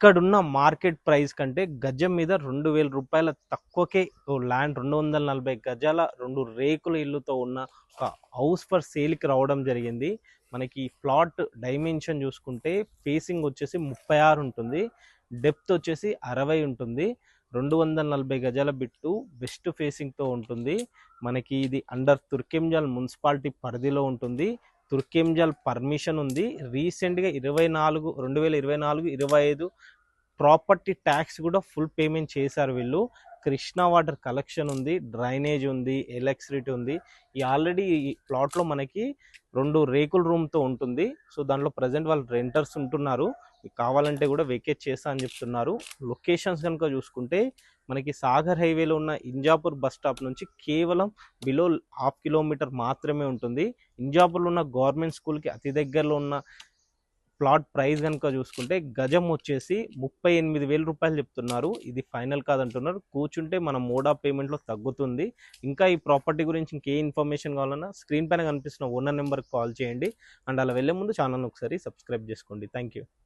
ఇక్కడున్న market price కంటే గజం మీద 2000 రూపాయల తక్కువకే ల్యాండ్ 240 గజాల 2 రేకుల ఇల్లుతో ఉన్న ఒక హౌస్ ఫర్ సేల్కి రావడం జరిగింది. మనకి ప్లాట్ డైమెన్షన్ చూసుకుంటే ఫేసింగ్ వచ్చేసి 36 ఉంటుంది, డెప్త్ వచ్చేసి 60 ఉంటుంది. 240 గజాల బిట్టు వెస్ట్ ఫేసింగ్తో ఉంటుంది. మనకి ఇది అండర్ తుర్కెంజాల్ మున్సిపాలిటీ పరిధిలో ఉంటుంది. తుర్కెంజాల్ పర్మిషన్ ఉంది. రీసెంట్గా 2024-25 ప్రాపర్టీ ట్యాక్స్ కూడా ఫుల్ పేమెంట్ చేశారు వీళ్ళు. కృష్ణా వాటర్ కలెక్షన్ ఉంది, డ్రైనేజ్ ఉంది, ఎలక్ట్రిసిటీ ఉంది. ఈ ఆల్రెడీ ఈ ప్లాట్లో మనకి 2 రేకుల రూమ్తో ఉంటుంది. సో దాంట్లో ప్రజెంట్ వాళ్ళు రెంటర్స్ ఉంటున్నారు. మీకు కావాలంటే కూడా వెకేట్ చేస్తా అని చెప్తున్నారు. లొకేషన్స్ కనుక చూసుకుంటే మనకి సాగర్ హైవేలో ఉన్న ఇంజాపూర్ బస్ స్టాప్ నుంచి కేవలం బిలో 1/2 కిలోమీటర్ మాత్రమే ఉంటుంది. ఇంజాపూర్లో ఉన్న గవర్నమెంట్ స్కూల్కి అతి దగ్గరలో ఉన్న ప్లాట్ ప్రైస్ కనుక చూసుకుంటే గజం వచ్చేసి 38,000 రూపాయలు చెప్తున్నారు. ఇది ఫైనల్ కాదంటున్నారు. కూర్చుంటే మన మోడ్ ఆఫ్ పేమెంట్లో తగ్గుతుంది. ఇంకా ఈ ప్రాపర్టీ గురించి ఇంకే ఇన్ఫర్మేషన్ కావాలన్నా స్క్రీన్ పైన కనిపిస్తున్న ఓనర్ నెంబర్కి కాల్ చేయండి. అండ్ అలా వెళ్ళే ముందు ఛానల్ని ఒకసారి సబ్స్క్రైబ్ చేసుకోండి. Thank you.